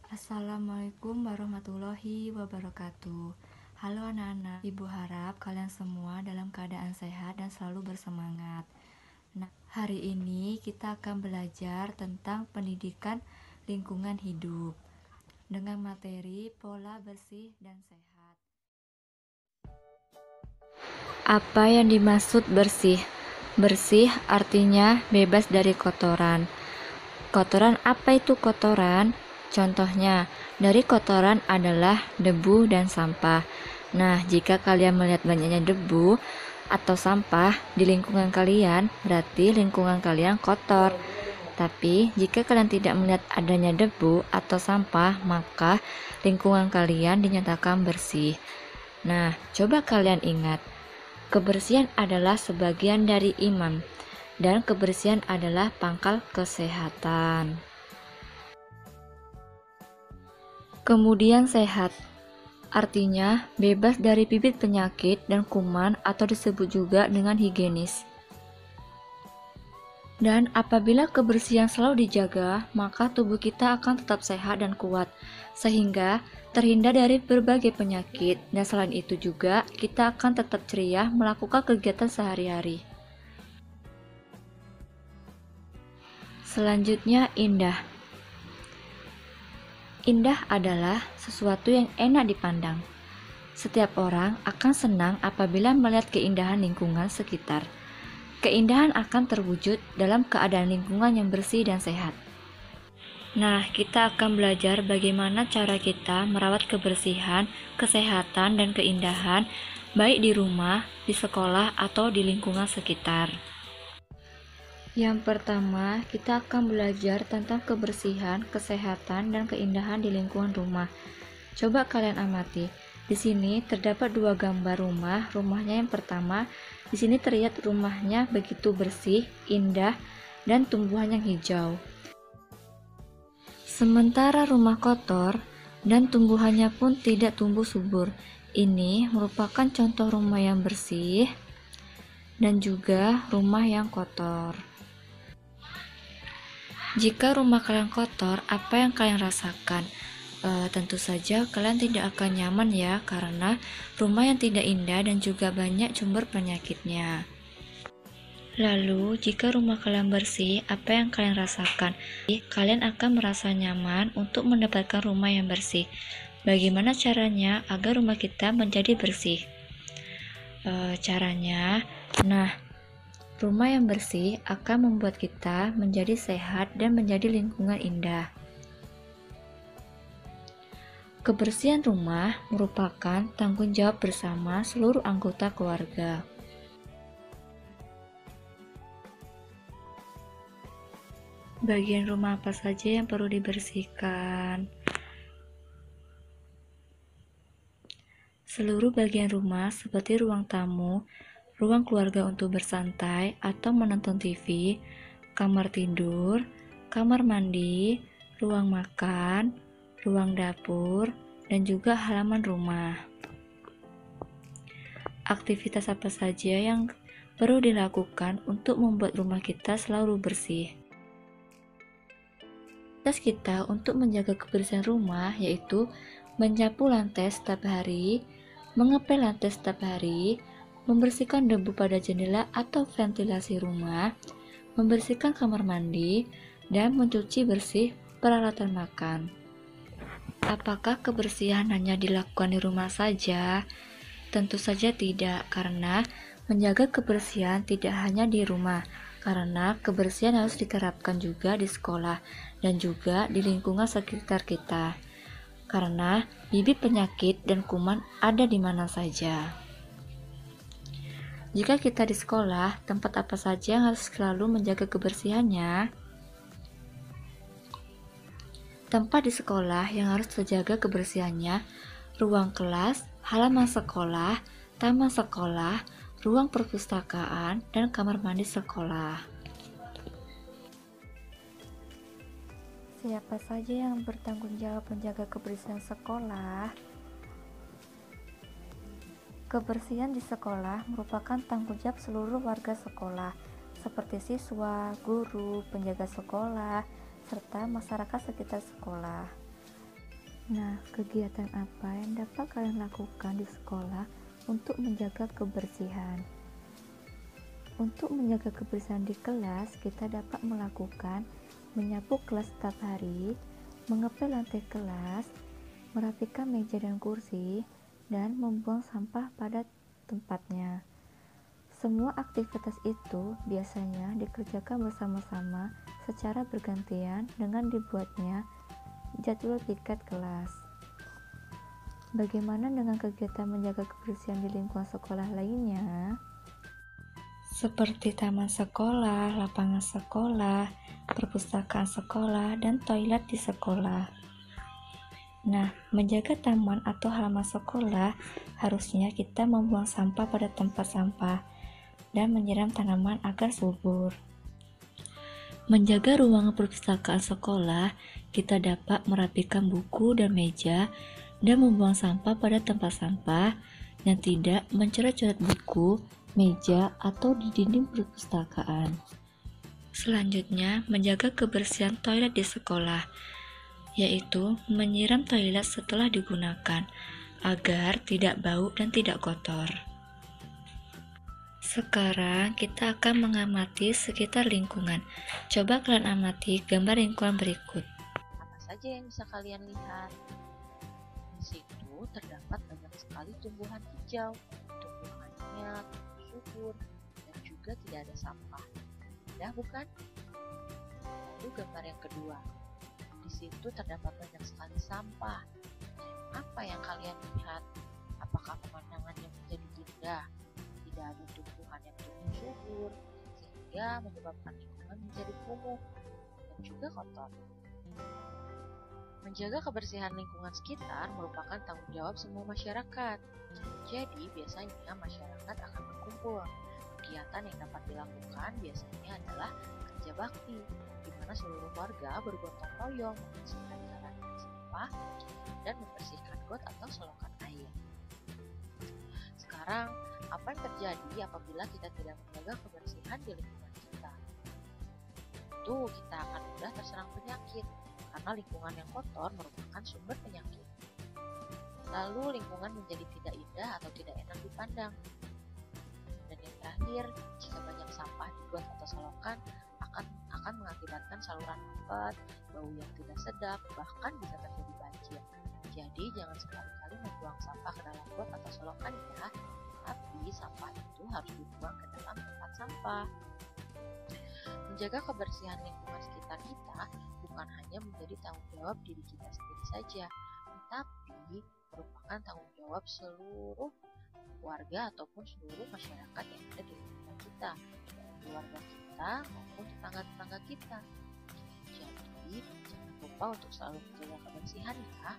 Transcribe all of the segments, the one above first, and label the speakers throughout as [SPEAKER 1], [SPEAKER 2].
[SPEAKER 1] Assalamualaikum warahmatullahi wabarakatuh. Halo anak-anak, Ibu harap kalian semua dalam keadaan sehat dan selalu bersemangat. Nah, hari ini kita akan belajar tentang pendidikan lingkungan hidup dengan materi pola bersih dan sehat. Apa yang dimaksud bersih? Bersih artinya bebas dari kotoran. Kotoran apa itu kotoran? Contohnya, dari kotoran adalah debu dan sampah. Nah, jika kalian melihat banyaknya debu atau sampah di lingkungan kalian, berarti lingkungan kalian kotor. Tapi, jika kalian tidak melihat adanya debu atau sampah, maka lingkungan kalian dinyatakan bersih. Nah, coba kalian ingat, kebersihan adalah sebagian dari iman, dan kebersihan adalah pangkal kesehatan. Kemudian sehat, artinya bebas dari bibit penyakit dan kuman atau disebut juga dengan higienis. Dan apabila kebersihan selalu dijaga, maka tubuh kita akan tetap sehat dan kuat, sehingga terhindar dari berbagai penyakit, dan selain itu juga kita akan tetap ceria melakukan kegiatan sehari-hari. Selanjutnya, indah. Indah adalah sesuatu yang enak dipandang. Setiap orang akan senang apabila melihat keindahan lingkungan sekitar. Keindahan akan terwujud dalam keadaan lingkungan yang bersih dan sehat. Nah, kita akan belajar bagaimana cara kita merawat kebersihan, kesehatan, dan keindahan, baik di rumah, di sekolah, atau di lingkungan sekitar. Yang pertama, kita akan belajar tentang kebersihan, kesehatan, dan keindahan di lingkungan rumah. Coba kalian amati. Di sini terdapat dua gambar rumah. Rumahnya yang pertama, di sini terlihat rumahnya begitu bersih, indah, dan tumbuhan yang hijau. Sementara rumah kotor dan tumbuhannya pun tidak tumbuh subur. Ini merupakan contoh rumah yang bersih dan juga rumah yang kotor. Jika rumah kalian kotor, apa yang kalian rasakan? Tentu saja kalian tidak akan nyaman ya, karena rumah yang tidak indah dan juga banyak sumber penyakitnya. Lalu, jika rumah kalian bersih, apa yang kalian rasakan? Kalian akan merasa nyaman untuk mendapatkan rumah yang bersih. Bagaimana caranya agar rumah kita menjadi bersih? Caranya, rumah yang bersih akan membuat kita menjadi sehat dan menjadi lingkungan indah. Kebersihan rumah merupakan tanggung jawab bersama seluruh anggota keluarga. Bagian rumah apa saja yang perlu dibersihkan? Seluruh bagian rumah seperti ruang tamu, ruang keluarga untuk bersantai atau menonton TV, kamar tidur, kamar mandi, ruang makan, ruang dapur, dan juga halaman rumah. Aktivitas apa saja yang perlu dilakukan untuk membuat rumah kita selalu bersih? Aktivitas kita untuk menjaga kebersihan rumah yaitu menyapu lantai setiap hari, mengepel lantai setiap hari, membersihkan debu pada jendela atau ventilasi rumah, membersihkan kamar mandi, dan mencuci bersih peralatan makan. Apakah kebersihan hanya dilakukan di rumah saja? Tentu saja tidak, karena menjaga kebersihan tidak hanya di rumah, karena kebersihan harus diterapkan juga di sekolah dan juga di lingkungan sekitar kita. Karena bibit penyakit dan kuman ada di mana saja. Jika kita di sekolah, tempat apa saja yang harus selalu menjaga kebersihannya? Tempat di sekolah yang harus terjaga kebersihannya, ruang kelas, halaman sekolah, taman sekolah, ruang perpustakaan, dan kamar mandi sekolah. Siapa saja yang bertanggung jawab menjaga kebersihan sekolah? Kebersihan di sekolah merupakan tanggung jawab seluruh warga sekolah, seperti siswa, guru, penjaga sekolah, serta masyarakat sekitar sekolah. Nah, kegiatan apa yang dapat kalian lakukan di sekolah untuk menjaga kebersihan? Untuk menjaga kebersihan di kelas, kita dapat melakukan menyapu kelas setiap hari, mengepel lantai kelas, merapikan meja dan kursi, dan membuang sampah pada tempatnya. Semua aktivitas itu biasanya dikerjakan bersama-sama secara bergantian dengan dibuatnya jadwal piket kelas. Bagaimana dengan kegiatan menjaga kebersihan di lingkungan sekolah lainnya? Seperti taman sekolah, lapangan sekolah, perpustakaan sekolah, dan toilet di sekolah. Nah, menjaga taman atau halaman sekolah, harusnya kita membuang sampah pada tempat sampah dan menyiram tanaman agar subur. Menjaga ruangan perpustakaan sekolah, kita dapat merapikan buku dan meja dan membuang sampah pada tempat sampah yang tidak mencoret-coret buku, meja, atau di dinding perpustakaan. Selanjutnya, menjaga kebersihan toilet di sekolah, yaitu menyiram toilet setelah digunakan agar tidak bau dan tidak kotor. Sekarang kita akan mengamati sekitar lingkungan. Coba kalian amati gambar lingkungan berikut.
[SPEAKER 2] Apa saja yang bisa kalian lihat? Di situ terdapat banyak sekali tumbuhan hijau, tumbuhannya subur, dan juga tidak ada sampah. Indah bukan? Lalu gambar yang kedua. Di situ terdapat banyak sekali sampah. Apa yang kalian lihat? Apakah pemandangannya menjadi indah? Tidak ada tumbuhan yang tumbuh subur, sehingga menyebabkan lingkungan menjadi kumuh dan juga kotor. Menjaga kebersihan lingkungan sekitar merupakan tanggung jawab semua masyarakat. Jadi, biasanya masyarakat akan berkumpul. Kegiatan yang dapat dilakukan biasanya adalah kerja bakti, di mana seluruh warga bergotong royong membersihkan jalan sampah dan membersihkan got atau selokan air. Sekarang, apa yang terjadi apabila kita tidak menjaga kebersihan di lingkungan kita? Tentu kita akan mudah terserang penyakit, karena lingkungan yang kotor merupakan sumber penyakit. Lalu lingkungan menjadi tidak indah atau tidak enak dipandang. Dan yang terakhir, jika banyak sampah di got atau selokan akan mengakibatkan saluran mampet, bau yang tidak sedap, bahkan bisa terjadi banjir. Jadi jangan sekali-kali membuang sampah ke dalam got atau selokan ya, tapi sampah itu harus dibuang ke dalam tempat sampah. Menjaga kebersihan lingkungan sekitar kita bukan hanya menjadi tanggung jawab diri kita sendiri saja, tetapi merupakan tanggung jawab seluruh warga ataupun seluruh masyarakat yang ada di lingkungan kita, keluarga kita maupun tetangga-tetangga kita. Jadi jangan lupa untuk selalu menjaga kebersihan ya,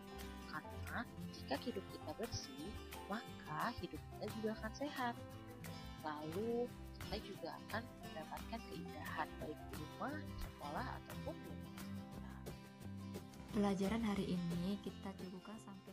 [SPEAKER 2] karena jika hidup kita bersih, maka hidup kita juga akan sehat. Lalu kita juga akan mendapatkan keindahan baik di rumah, di sekolah, ataupun di lingkungan sekitar.
[SPEAKER 1] Pelajaran hari ini kita cukupkan sampai